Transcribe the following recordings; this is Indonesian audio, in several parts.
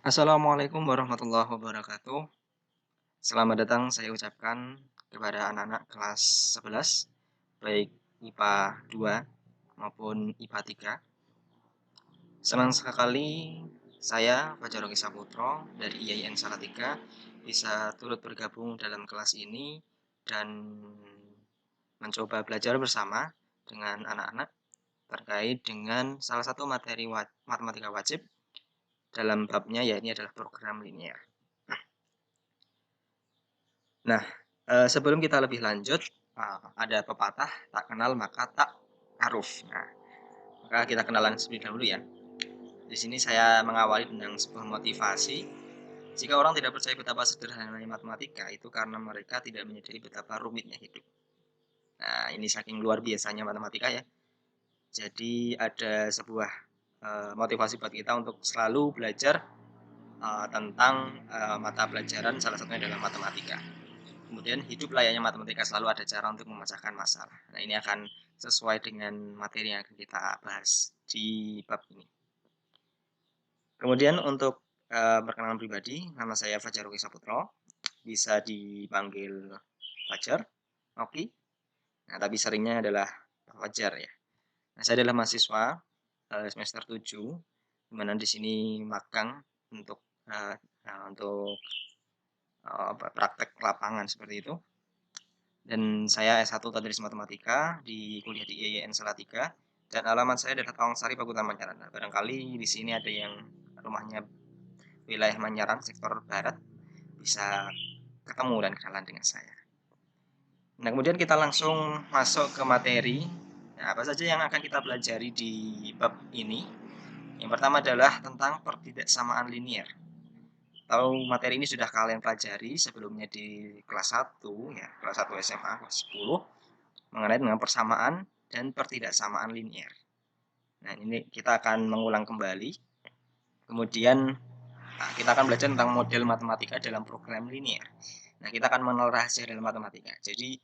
Assalamualaikum warahmatullahi wabarakatuh. Selamat datang saya ucapkan kepada anak-anak kelas 11, baik IPA 2 maupun IPA 3. Senang sekali saya, Fajar Roky Saputro dari IAIN Salatiga, bisa turut bergabung dalam kelas ini dan mencoba belajar bersama dengan anak-anak terkait dengan salah satu materi matematika wajib dalam babnya, yaitu adalah program linear. Nah, sebelum kita lebih lanjut, ada pepatah, "Tak kenal maka tak aruf." Nah, maka kita kenalan terlebih dahulu ya. Di sini saya mengawali dengan sebuah motivasi, jika orang tidak percaya betapa sederhananya matematika, itu karena mereka tidak menyadari betapa rumitnya hidup. Nah, ini saking luar biasanya matematika ya. Jadi ada sebuah, motivasi buat kita untuk selalu belajar, tentang, mata pelajaran salah satunya adalah matematika. Kemudian hidup layaknya matematika, selalu ada cara untuk memecahkan masalah. Nah, ini akan sesuai dengan materi yang akan kita bahas di bab ini. Kemudian untuk, perkenalan pribadi, nama saya Fajar Roky Saputro, bisa dipanggil Fajar, Oki. Nah, tapi seringnya adalah Fajar ya. Nah, saya adalah mahasiswa, semester 7, di mana di sini magang untuk, untuk, praktek lapangan seperti itu. Dan saya S1 Tadris Matematika di kuliah di IAIN Salatiga, dan alamat saya adalah Tawangsari, Pakutan Manyaran. Nah, barangkali di sini ada yang rumahnya wilayah Manyaran, sektor barat, bisa ketemu dan kenalan dengan saya. Nah, kemudian kita langsung masuk ke materi. Nah, apa saja yang akan kita pelajari di bab ini? Yang pertama adalah tentang pertidaksamaan linier. Kalau materi ini sudah kalian pelajari sebelumnya di kelas 1 ya, kelas 1 SMA, kelas 10, mengenai dengan persamaan dan pertidaksamaan linier. Nah, ini kita akan mengulang kembali. Kemudian kita akan belajar tentang model matematika dalam program linier. Nah, kita akan mengenal rahasia dalam matematika. Jadi,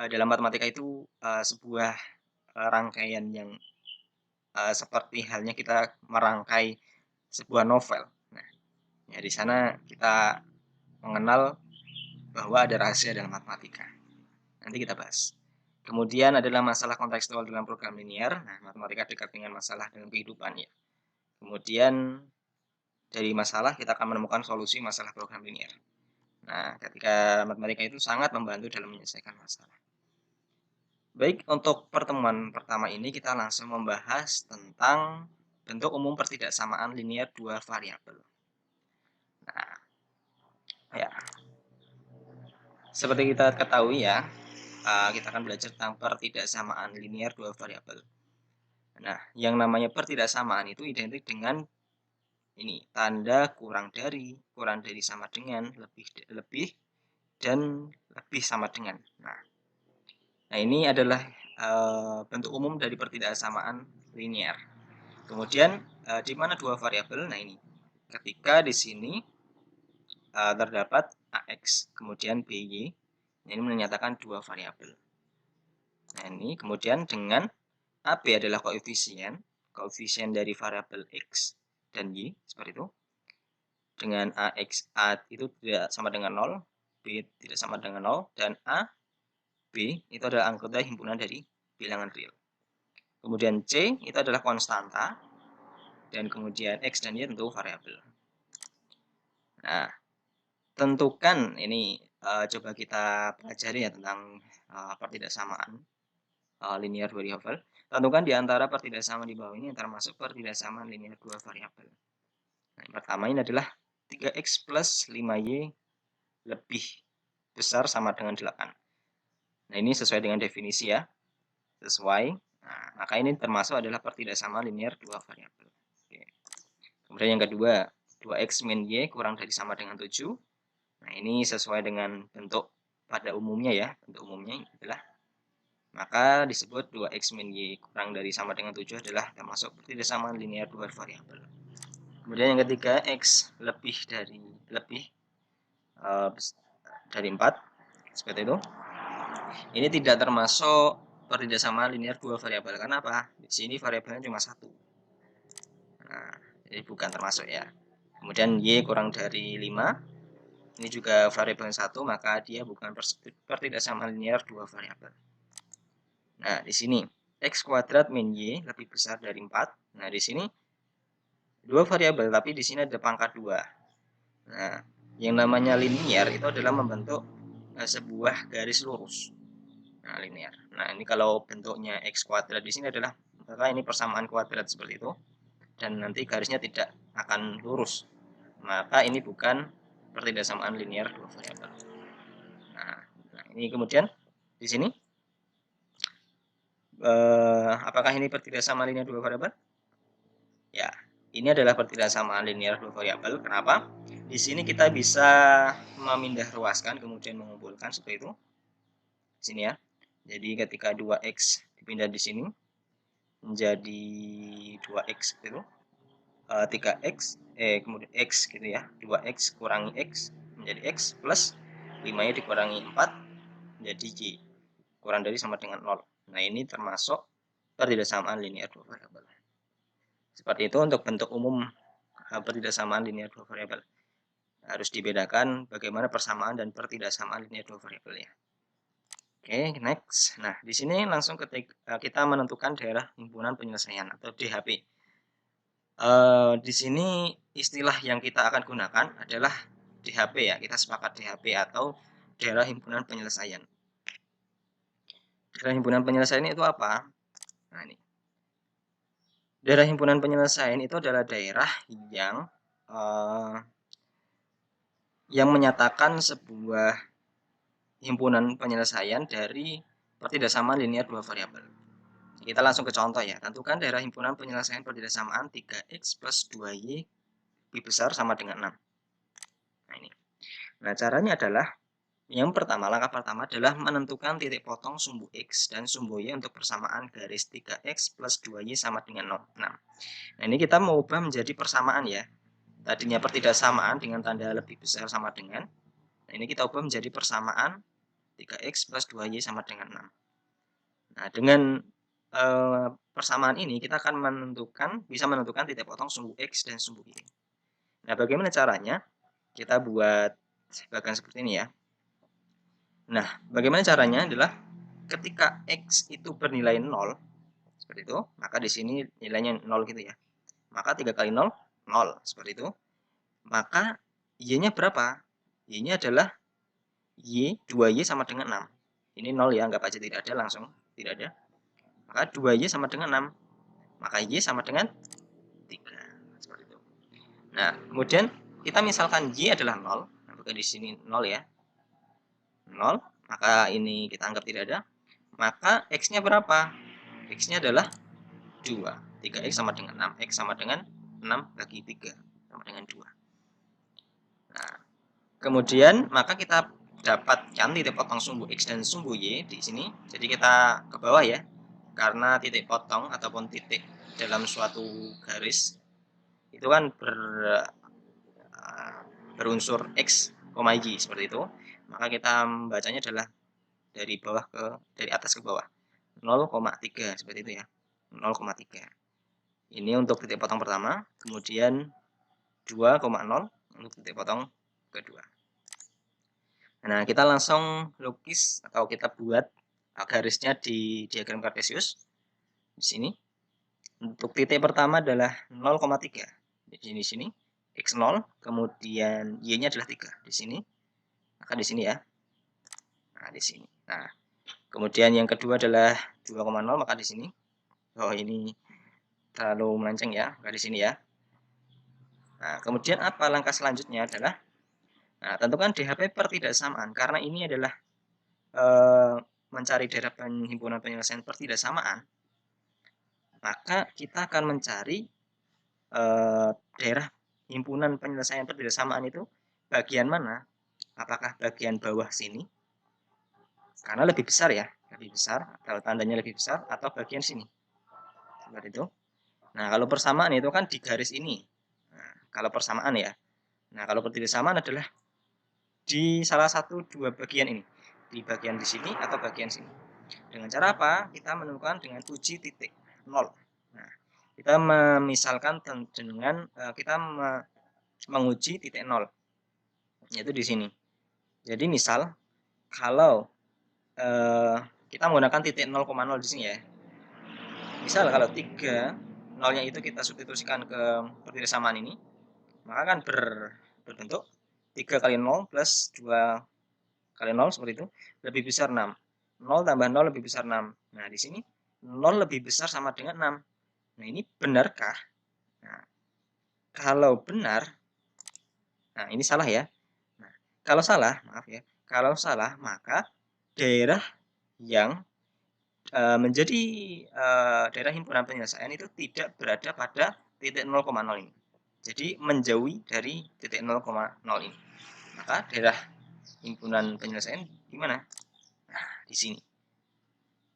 dalam matematika itu sebuah rangkaian yang seperti halnya kita merangkai sebuah novel. Nah, ya di sana kita mengenal bahwa ada rahasia dalam matematika. Nanti kita bahas. Kemudian adalah masalah kontekstual dalam program linear. Nah, matematika dekat dengan masalah dalam kehidupan ya. Kemudian dari masalah kita akan menemukan solusi masalah program linear. Nah, ketika matematika itu sangat membantu dalam menyelesaikan masalah. Baik, untuk pertemuan pertama ini kita langsung membahas tentang bentuk umum pertidaksamaan linear dua variabel. Nah, ya, seperti kita ketahui ya, kita akan belajar tentang pertidaksamaan linear dua variabel. Nah, yang namanya pertidaksamaan itu identik dengan ini, tanda kurang dari sama dengan, lebih, dan lebih sama dengan. Nah ini adalah bentuk umum dari pertidaksamaan linear. Kemudian di mana dua variabel? Nah ini, ketika di sini terdapat AX, kemudian BY, ini menyatakan dua variabel. Nah ini kemudian dengan AB adalah koefisien dari variabel X dan Y, seperti itu. Dengan AX, A itu tidak sama dengan 0, B tidak sama dengan 0, dan A, B itu adalah anggota himpunan dari bilangan real. Kemudian C itu adalah konstanta, dan kemudian X dan Y tentu variabel. Nah, tentukan ini coba kita pelajari ya tentang pertidaksamaan linear dua variabel. Tentukan di antara pertidaksamaan di bawah ini termasuk pertidaksamaan linear dua variabel. Nah, yang pertama ini adalah 3X plus 5Y lebih besar sama dengan 8. Nah, ini sesuai dengan definisi ya. Sesuai. Nah, maka ini termasuk adalah pertidaksamaan linear dua variabel. Oke. Kemudian yang kedua, 2X min Y kurang dari sama dengan 7. Nah, ini sesuai dengan bentuk pada umumnya ya. Bentuk umumnya adalah, maka disebut 2X min Y kurang dari sama dengan 7 adalah termasuk pertidaksamaan linear dua variabel. Kemudian yang ketiga, X lebih dari 4, seperti itu. Ini tidak termasuk pertidaksamaan linear dua variabel. Karena apa? Di sini variabelnya cuma satu. Nah, jadi bukan termasuk ya. Kemudian Y kurang dari 5, ini juga variabel 1, maka dia bukan pertidaksamaan linear dua variabel. Nah, di sini X kuadrat min Y lebih besar dari 4. Nah, di sini dua variabel, tapi di sini ada pangkat 2. Nah, yang namanya linear itu adalah membentuk sebuah garis lurus. Nah, linear. Nah, ini kalau bentuknya X kuadrat di sini adalah, maka ini persamaan kuadrat seperti itu. Dan nanti garisnya tidak akan lurus. Maka ini bukan pertidaksamaan linear dua variabel. Nah, ini kemudian di sini apakah ini pertidaksamaan linear dua variabel? Ya, ini adalah pertidaksamaan linear dua variabel. Kenapa? Di sini kita bisa memindah ruaskan kemudian mengumpulkan seperti itu. Di sini ya. Jadi ketika 2x dipindah di sini menjadi 2x itu 3x kemudian x gitu ya. 2x kurangi x menjadi x plus 5-nya dikurangi 4 menjadi y. Kurang dari sama dengan 0. Nah, ini termasuk pertidaksamaan linear dua variabel. Seperti itu untuk bentuk umum pertidaksamaan linear dua variabel. Harus dibedakan bagaimana persamaan dan pertidaksamaan linear dua variabel ya. Oke, next. Nah, di sini langsung kita menentukan daerah himpunan penyelesaian atau DHP. Di sini istilah yang kita akan gunakan adalah DHP ya. Kita sepakat DHP atau daerah himpunan penyelesaian. Daerah himpunan penyelesaian itu apa? Nah, ini. Daerah himpunan penyelesaian itu adalah daerah yang menyatakan sebuah himpunan penyelesaian dari pertidaksamaan linear dua variabel. Kita langsung ke contoh ya. Tentukan daerah himpunan penyelesaian pertidaksamaan 3x plus 2y lebih besar sama dengan 6. Nah, ini. Nah, caranya adalah yang pertama, langkah pertama adalah menentukan titik potong sumbu x dan sumbu y untuk persamaan garis 3x plus 2y sama dengan 6. Nah, ini kita mau ubah menjadi persamaan ya. Tadinya pertidaksamaan dengan tanda lebih besar sama dengan. Nah, ini kita ubah menjadi persamaan 3x plus 2y sama dengan 6. Nah, dengan persamaan ini kita akan bisa menentukan titik potong sumbu x dan sumbu y. Nah, bagaimana caranya? Kita buat bagan seperti ini ya. Nah, bagaimana caranya adalah ketika x itu bernilai 0 seperti itu, maka di sini nilainya 0 gitu ya. Maka 3 kali 0 0 seperti itu. Maka y-nya berapa? Y-nya adalah y 2y sama dengan 6. Ini 0 ya, anggap aja tidak ada, langsung tidak ada. Maka 2y sama dengan 6. Maka y sama dengan 3. Seperti itu. Nah, kemudian kita misalkan y adalah 0, maka di sini 0 ya. 0, maka ini kita anggap tidak ada. Maka x-nya berapa? X-nya adalah 2. 3x sama dengan 6. X sama dengan 6 bagi 3 sama dengan 2. Nah, kemudian maka kita dapatkan titik potong sumbu x dan sumbu y di sini. Jadi kita ke bawah ya. Karena titik potong ataupun titik dalam suatu garis itu kan berunsur x, y seperti itu. Maka kita membacanya adalah dari atas ke bawah. 0,3 seperti itu ya. 0,3. Ini untuk titik potong pertama, kemudian 2,0 untuk titik potong kedua. Nah, kita langsung lukis atau kita buat garisnya di diagram Kartesius. Di sini. Untuk titik pertama adalah 0,3. Di sini x0, kemudian y-nya adalah 3 di sini. Maka di sini ya. Nah, di sini. Nah, kemudian yang kedua adalah 2,0, maka di sini. Oh, ini terlalu melenceng ya, maka di sini ya. Nah, kemudian apa langkah selanjutnya adalah tentukan DHP pertidaksamaan karena ini adalah mencari daerah himpunan penyelesaian pertidaksamaan. Maka kita akan mencari daerah himpunan penyelesaian pertidaksamaan itu bagian mana? Apakah bagian bawah sini? Karena lebih besar ya, lebih besar, kalau tandanya lebih besar, atau bagian sini. Seperti itu. Nah, kalau persamaan itu kan di garis ini. Nah, kalau persamaan ya. Nah, kalau pertidaksamaan adalah di salah satu dua bagian ini. Di bagian di sini atau bagian sini. Dengan cara apa? Kita menemukan dengan uji titik 0. Nah, kita memisalkan dengan kita menguji titik nol, yaitu di sini. Jadi misal kalau kita menggunakan titik 0,0 di sini ya. Misal kalau 3 nolnya itu kita substitusikan ke pertidasamaan ini, maka akan berbentuk 3 kali 0 plus 2 kali 0 seperti itu, lebih besar 6. 0 tambah 0 lebih besar 6. Nah, di sini 0 lebih besar sama dengan 6. Nah, ini benarkah? Nah, kalau benar, nah ini salah ya. Nah, kalau salah, maaf ya, kalau salah maka daerah yang menjadi daerah himpunan penyelesaian itu tidak berada pada titik 0,0 ini. Jadi menjauhi dari titik 0,0 ini. Maka daerah himpunan penyelesaian di mana? Nah, di sini.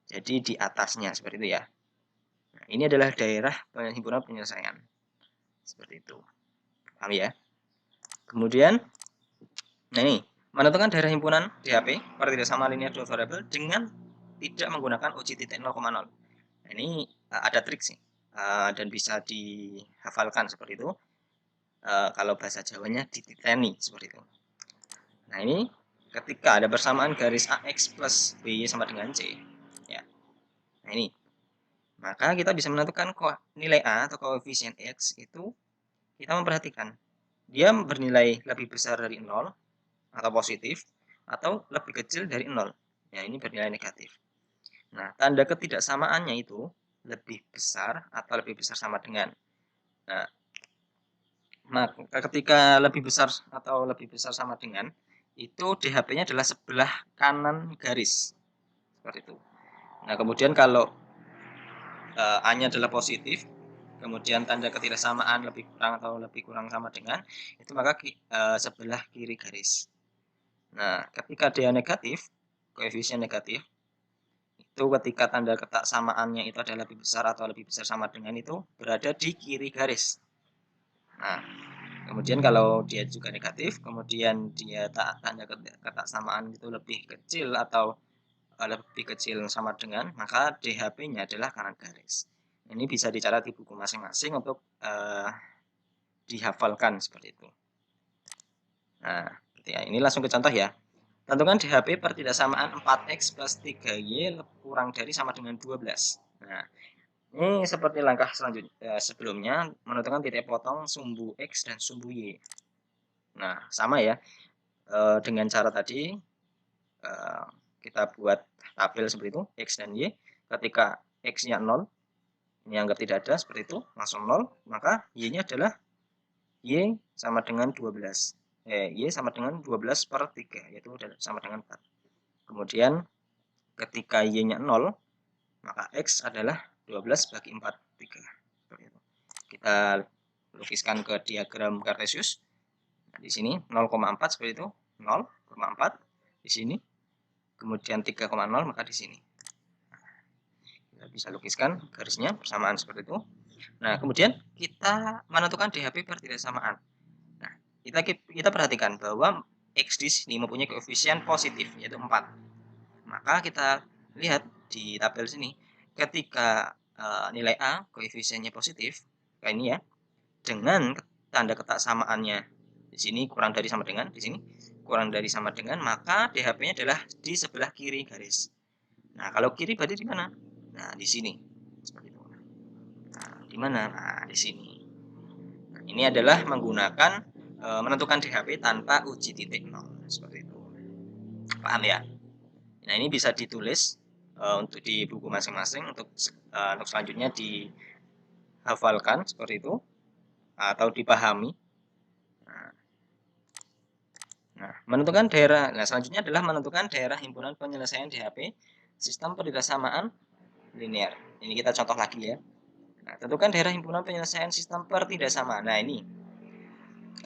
Jadi di atasnya seperti itu ya. Nah, ini adalah daerah himpunan penyelesaian. Seperti itu. Paham ya? Kemudian, nah ini, menentukan daerah himpunan DHP pertidaksama linear dua variabel dengan tidak menggunakan uji titik 0,0. Nah, ini ada trik sih dan bisa dihafalkan seperti itu. Kalau bahasa Jawanya dititeni seperti itu. Nah, ini ketika ada persamaan garis AX plus BY sama dengan C, ya. Nah, ini. Maka kita bisa menentukan nilai A atau koefisien X itu kita memperhatikan dia bernilai lebih besar dari 0 atau positif atau lebih kecil dari 0. Ya, ini bernilai negatif. Nah, tanda ketidaksamaannya itu lebih besar atau lebih besar sama dengan. Nah, ketika lebih besar atau lebih besar sama dengan, itu DHP-nya adalah sebelah kanan garis. Seperti itu. Nah, kemudian kalau A-nya adalah positif, kemudian tanda ketidaksamaan lebih kurang atau lebih kurang sama dengan, itu maka sebelah kiri garis. Nah, ketika dia negatif, koefisien negatif, itu ketika tanda ketidaksamaannya itu adalah lebih besar atau lebih besar sama dengan itu berada di kiri garis. Nah, kemudian kalau dia juga negatif, kemudian dia tanda kesamaan itu lebih kecil atau lebih kecil sama dengan, maka DHP-nya adalah kanan garis. Ini bisa dicatat di buku masing-masing untuk dihafalkan seperti itu. Nah, ini langsung ke contoh ya. Tentukan DHP pertidaksamaan 4X plus 3Y kurang dari sama dengan 12. Nah, ini seperti langkah selanjutnya sebelumnya, menentukan titik potong sumbu X dan sumbu Y. Nah, sama ya, dengan cara tadi kita buat tabel seperti itu, X dan Y. Ketika X-nya 0, ini anggap tidak ada, seperti itu, langsung 0, maka Y-nya adalah Y sama dengan 12. Y sama dengan 12 per 3, yaitu sama dengan 4. Kemudian, ketika Y-nya 0, maka X adalah 12 bagi 4, 3. Seperti itu. Kita lukiskan ke diagram Cartesius. Nah, di sini 0,4 seperti itu, 0,4 di sini. Kemudian 3,0 maka di sini. Kita bisa lukiskan garisnya persamaan seperti itu. Nah, kemudian kita menentukan DHP pertidaksamaan. Nah, kita perhatikan bahwa X di sini mempunyai koefisien positif yaitu 4. Maka kita lihat di tabel sini ketika nilai A koefisiennya positif kayak ini ya, dengan tanda ketidaksamaannya di sini kurang dari sama dengan, di sini kurang dari sama dengan, maka DHP-nya adalah di sebelah kiri garis. Nah, kalau kiri berarti di mana? Nah, di sini. Seperti itu. Nah, di mana? Nah, di sini. Nah, ini adalah menggunakan menentukan DHP tanpa uji titik nol. Seperti itu. Paham ya? Nah, ini bisa ditulis untuk di buku masing-masing untuk selanjutnya dihafalkan seperti itu atau dipahami. Nah, menentukan daerah. Nah, selanjutnya adalah menentukan daerah himpunan penyelesaian DHP sistem pertidaksamaan linear. Ini kita contoh lagi ya. Nah, tentukan daerah himpunan penyelesaian sistem pertidaksamaan. Nah, ini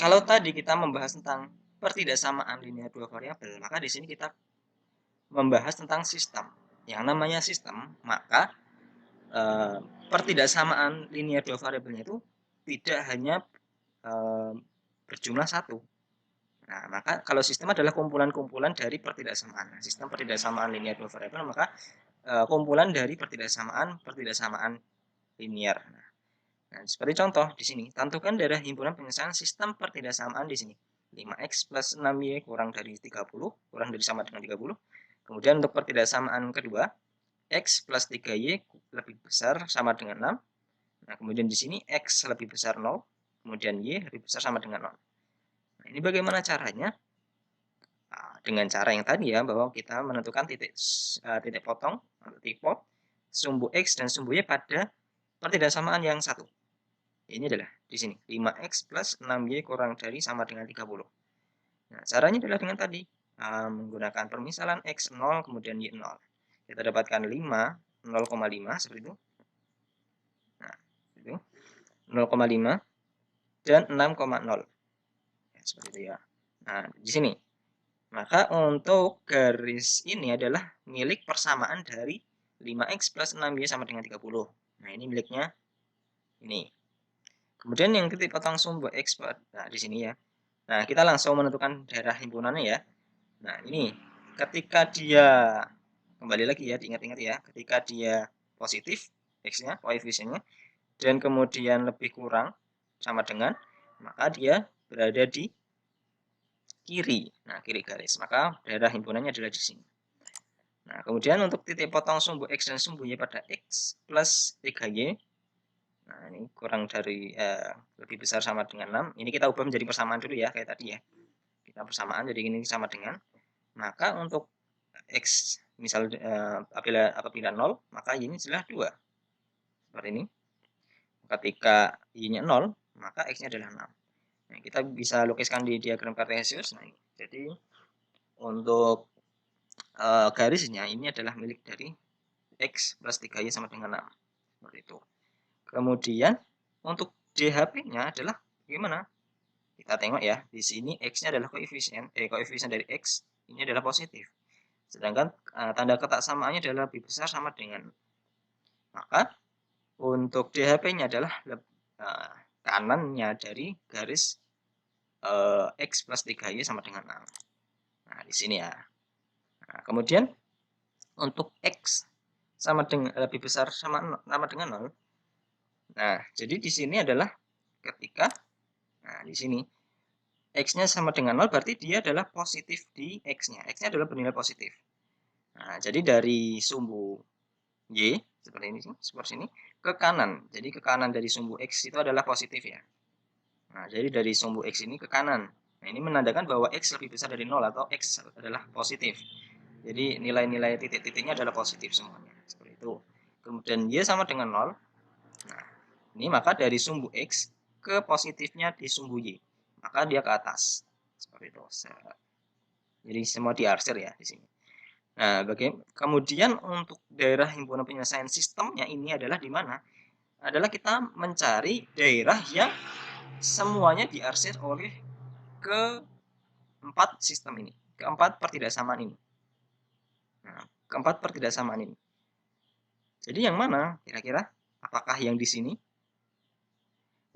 kalau tadi kita membahas tentang pertidaksamaan linear dua variabel, maka di sini kita membahas tentang sistem. Yang namanya sistem, maka pertidaksamaan linear dua variabelnya itu tidak hanya berjumlah satu. Nah, maka kalau sistem adalah kumpulan-kumpulan dari pertidaksamaan. Sistem pertidaksamaan linear dua variabel, maka kumpulan dari pertidaksamaan linear. Nah, Nah, seperti contoh di sini, tentukan daerah himpunan penyelesaian sistem pertidaksamaan di sini. 5x plus 6y kurang dari 30, kurang dari sama dengan 30. Kemudian untuk pertidaksamaan kedua, x plus 3y lebih besar sama dengan 6. Nah, kemudian di sini x lebih besar 0, kemudian y lebih besar sama dengan 0. Nah, ini bagaimana caranya? Nah, dengan cara yang tadi ya, bahwa kita menentukan titik potong atau titik pot, sumbu x dan sumbu y pada pertidaksamaan yang satu. Ini adalah di sini 5x plus 6y kurang dari sama dengan 30. Nah, caranya adalah dengan tadi menggunakan permisalan x 0 kemudian y 0. Kita dapatkan 5, 0,5 seperti itu. Nah, itu 0,5 dan 6,0. Ya, seperti itu ya. Nah, di sini. Maka untuk garis ini adalah milik persamaan dari 5x plus 6y sama dengan 30. Nah, ini miliknya ini. Kemudian yang titik potong sumbu x, nah di sini ya. Nah, kita langsung menentukan daerah himpunannya ya. Nah, ini ketika dia kembali lagi ya, diingat-ingat ya, ketika dia positif x-nya, koefisiennya, dan kemudian lebih kurang sama dengan, maka dia berada di kiri. Nah, kiri garis. Maka daerah himpunannya adalah di sini. Nah, kemudian untuk titik potong sumbu x dan sumbu y pada x plus 3y. Nah, ini kurang dari lebih besar sama dengan 6. Ini kita ubah menjadi persamaan dulu ya, kayak tadi ya. Kita persamaan, jadi ini sama dengan. Maka untuk x, misal apabila 0, maka y-nya adalah 2. Seperti ini. Ketika y-nya 0, maka x-nya adalah 6. Nah, kita bisa lukiskan di diagram kartesius. Nah, ini. Jadi untuk garisnya ini adalah milik dari x plus 3y sama dengan 6. Seperti itu. Kemudian untuk DHP-nya adalah gimana? Kita tengok ya, di sini x-nya adalah koefisien dari x ini adalah positif. Sedangkan tanda kotak samaannya adalah lebih besar sama dengan. Maka untuk DHP-nya adalah kanannya dari garis x plus 3y sama dengan 6. Nah, di sini ya. Nah, kemudian untuk x sama dengan lebih besar sama dengan 0. Nah, jadi di sini adalah ketika di sini x-nya sama dengan 0 berarti dia adalah positif di x-nya. X-nya adalah bernilai positif. Nah, jadi dari sumbu y seperti ini seperti ini ke kanan. Jadi ke kanan dari sumbu x itu adalah positif ya. Nah, jadi dari sumbu x ini ke kanan. Nah, ini menandakan bahwa x lebih besar dari 0 atau x adalah positif. Jadi nilai-nilai titik-titiknya adalah positif semuanya. Seperti itu. Kemudian y sama dengan 0. Nah, ini maka dari sumbu x ke positifnya di sumbu y. Maka dia ke atas. Seperti itu. Jadi semua diarsir ya di sini. Nah, kemudian untuk daerah himpunan penyelesaian sistemnya ini adalah di mana? Adalah kita mencari daerah yang semuanya diarsir oleh keempat sistem ini, keempat pertidaksamaan ini. Nah, keempat pertidaksamaan ini. Jadi yang mana kira-kira? Apakah yang di sini?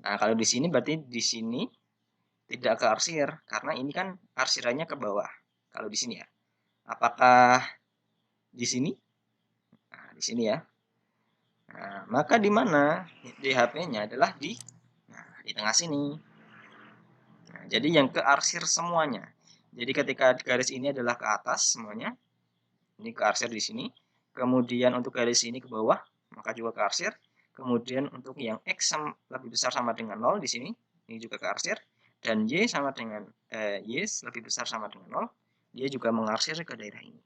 Nah, kalau di sini berarti di sini tidak ke arsir karena ini kan arsirannya ke bawah. Kalau di sini ya. Apakah di sini? Nah, di sini ya. Nah, maka di mana DHP-nya adalah di tengah sini. Nah, jadi yang ke arsir semuanya. Jadi ketika garis ini adalah ke atas semuanya, ini ke arsir di sini. Kemudian untuk garis ini ke bawah, maka juga ke arsir. Kemudian untuk yang x lebih besar sama dengan 0 di sini, ini juga ke arsir. Dan y sama dengan y lebih besar sama dengan 0, dia juga mengarsir ke daerah ini.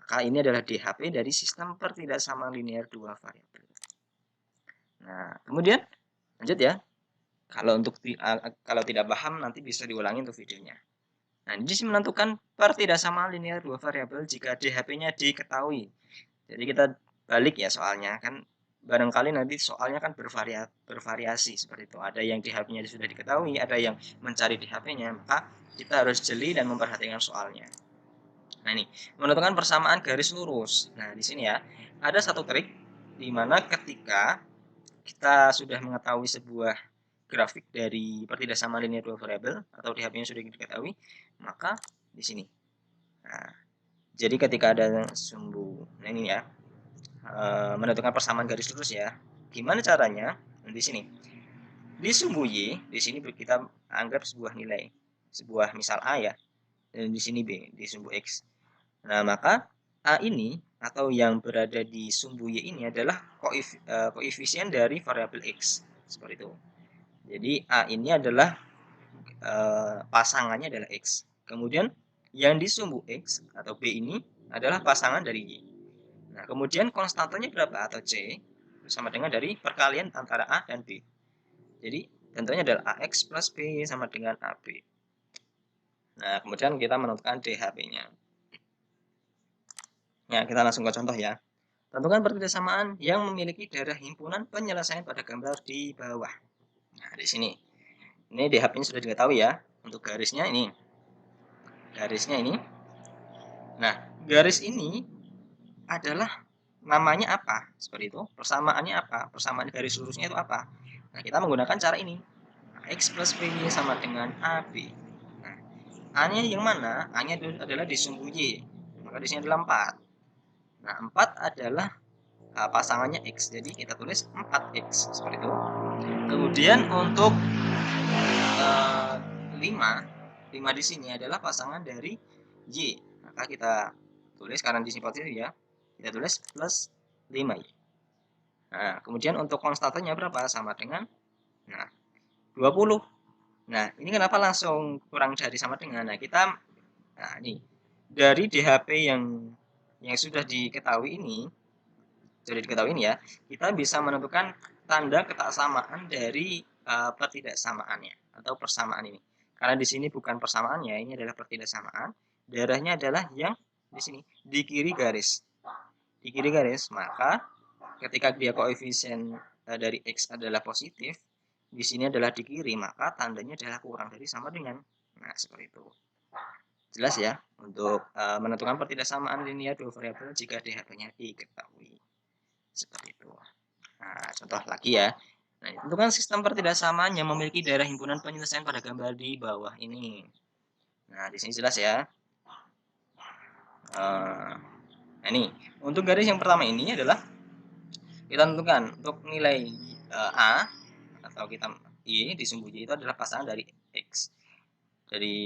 Maka ini adalah DHP dari sistem pertidaksamaan linear dua variabel. Nah, kemudian lanjut ya. Kalau tidak paham nanti bisa diulangi untuk videonya. Nah, di sini menentukan pertidaksamaan linear dua variabel jika DHP-nya diketahui. Jadi kita balik ya soalnya, kan barangkali nanti soalnya kan bervariasi seperti itu. Ada yang DHP-nya sudah diketahui, ada yang mencari DHP-nya, maka kita harus jeli dan memperhatikan soalnya. Nah, ini menentukan persamaan garis lurus. Nah, di sini ya, ada satu trik di mana ketika kita sudah mengetahui sebuah grafik dari pertidaksamaan linear dua variabel atau DHP-nya sudah diketahui, maka di sini. Nah, jadi ketika ada sumbu, nah ini ya, menentukan persamaan garis lurus ya. Gimana caranya? di sini. Di sumbu Y, di sini kita anggap sebuah nilai, sebuah misal A ya, dan di sini B, di sumbu X. Nah, maka A ini atau yang berada di sumbu Y ini adalah koefisien dari variabel X. Seperti itu. Jadi A ini adalah pasangannya adalah X. Kemudian yang di sumbu X atau B ini adalah pasangan dari Y. Nah, kemudian konstantanya berapa atau C sama dengan dari perkalian antara A dan B. Jadi tentunya adalah AX plus B sama dengan AB. Nah, kemudian kita menentukan DHP-nya. Nah, kita langsung ke contoh ya. Tentukan pertidasamaan yang memiliki daerah himpunan penyelesaian pada gambar di bawah. Nah, di sini. Ini DHP-nya sudah diketahui ya. Untuk garisnya ini. Garisnya ini. Nah, garis ini adalah namanya apa? Seperti itu. Persamaannya apa? Persamaan garis lurusnya itu apa? Nah, kita menggunakan cara ini. X plus B sama dengan AB. Nah, A-nya yang mana? A-nya adalah di sumbu Y. Maka di sini adalah 4. Nah, 4 adalah pasangannya X. Jadi kita tulis 4X. Seperti itu. Kemudian untuk 5 di sini adalah pasangan dari Y. Maka kita tulis karena di sini positif ya. Kita tulis plus 5Y. Nah, kemudian untuk konstantanya berapa? Sama dengan 20. Nah, ini kenapa langsung kurang dari sama dengan? Nah, ini dari DHP yang sudah diketahui ini ya, kita bisa menentukan tanda ketaksamaan dari pertidaksamaannya atau persamaan ini. Karena di sini bukan persamaannya, ini adalah pertidaksamaan. Daerahnya adalah yang di sini di kiri garis. Di kiri garis, maka ketika dia koefisien dari X adalah positif, di sini adalah di kiri, maka tandanya adalah kurang dari sama dengan. Nah, seperti itu. Jelas ya, untuk menentukan pertidaksamaan linear dua variabel jika DHP-nya diketahui. Seperti itu. Nah, contoh lagi ya. Nah, tentukan sistem pertidaksamaan yang memiliki daerah himpunan penyelesaian pada gambar di bawah ini. Nah, di sini jelas ya. Nah, ini untuk garis yang pertama ini adalah kita tentukan untuk nilai A atau kita Y di sumbu Y itu adalah pasangan dari X. Dari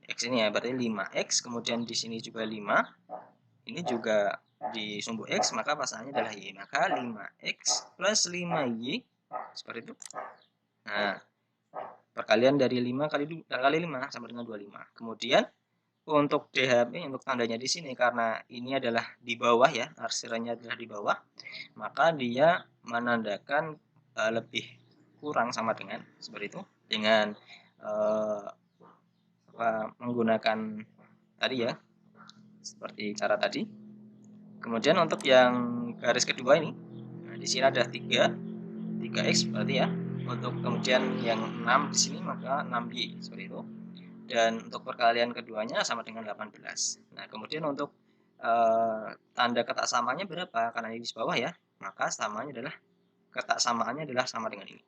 X ini ya, berarti 5X, kemudian di sini juga 5. Ini juga di sumbu X, maka pasangannya adalah Y. Maka 5X plus 5Y seperti itu. Nah, perkalian dari 5 kali 5 sama dengan 25. Kemudian untuk DHP, untuk tandanya di sini karena ini adalah di bawah ya, arsirannya adalah di bawah, maka dia menandakan lebih kurang sama dengan seperti itu dengan menggunakan tadi ya, seperti cara tadi. Kemudian untuk yang garis kedua ini, nah di sini ada 3x berarti ya. Untuk kemudian yang 6 di sini maka 6y seperti itu. Dan untuk perkalian keduanya sama dengan 18. Nah, kemudian untuk tanda ketaksamaannya berapa? Karena ini di bawah ya, maka samanya adalah ketaksamaannya adalah sama dengan ini.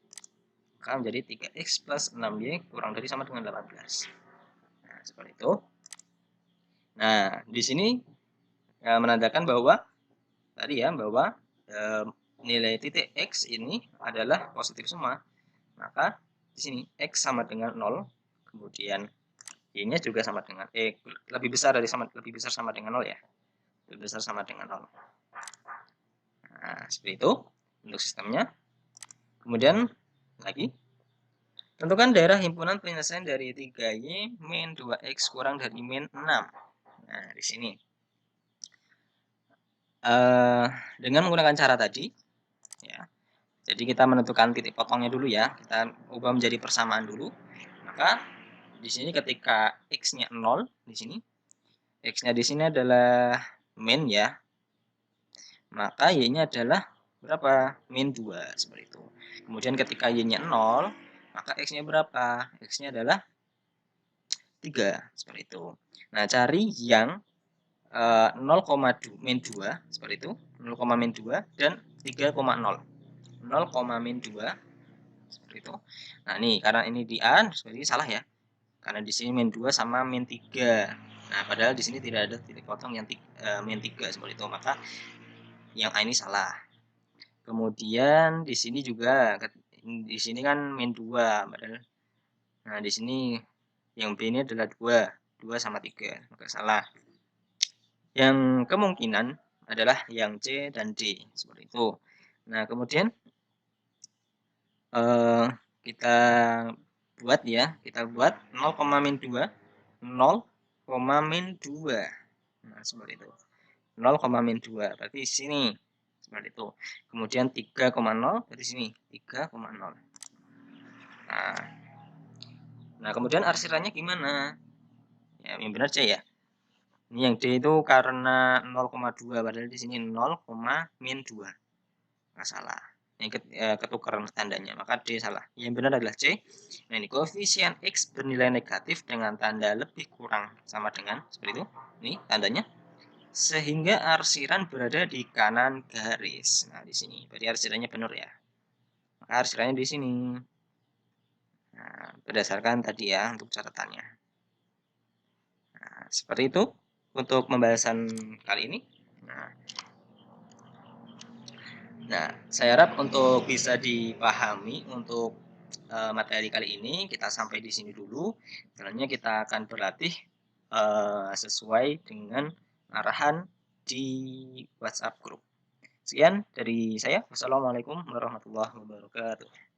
Maka menjadi 3x plus 6y kurang dari sama dengan 18. Nah, seperti itu. Nah, di sini menandakan bahwa tadi ya, bahwa nilai titik X ini adalah positif semua. Maka di sini X sama dengan 0, kemudian Y-nya juga sama dengan lebih besar sama dengan 0 ya. Lebih besar sama dengan 0. Nah, seperti itu untuk sistemnya. Kemudian lagi tentukan daerah himpunan penyelesaian dari 3Y min 2X kurang dari min 6. Nah, di sini dengan menggunakan cara tadi ya. Jadi kita menentukan titik potongnya dulu ya. Kita ubah menjadi persamaan dulu. Maka di sini ketika X-nya 0 di sini, X-nya di sini adalah min ya. Maka Y-nya adalah berapa? Min 2 seperti itu. Kemudian ketika Y-nya 0, maka X-nya berapa? X-nya adalah 3 seperti itu. Nah, cari yang 0,2 min 2 seperti itu, 0, min 2 dan 3,0. 0, min 2 seperti itu. Nah, nih karena ini di A seperti ini salah ya. Karena di sini min 2 sama min 3. Nah, padahal di sini tidak ada titik potong yang min 3 seperti itu, maka yang A ini salah. Kemudian di sini juga di sini kan min 2 padahal nah di sini yang B ini adalah 2, 2 sama 3, maka salah. Yang kemungkinan adalah yang C dan D, seperti itu. Nah, kemudian eh, kita buat ya, kita buat 0,-2, 0,-2. Nah, seperti itu. 0,-2 berarti di sini seperti itu. Kemudian 3,0 dari sini 3,0. Nah, kemudian arsirannya gimana? Ya, yang benar C ya. Ini yang D itu karena 0,2 padahal di sini 0,-2. Nggak salah. Yang ketukeran tandanya, maka D salah. Yang benar adalah C. Nah, ini koefisien X bernilai negatif dengan tanda lebih kurang sama dengan seperti itu. Ini tandanya. Sehingga arsiran berada di kanan garis. Nah, di sini. Berarti arsirannya benar ya. Maka arsirannya di sini. Nah, berdasarkan tadi ya untuk catatannya. Nah, seperti itu untuk pembahasan kali ini. Nah, saya harap untuk bisa dipahami untuk materi kali ini kita sampai di sini dulu. Selanjutnya kita akan berlatih sesuai dengan arahan di WhatsApp grup. Sekian dari saya. Wassalamualaikum warahmatullahi wabarakatuh.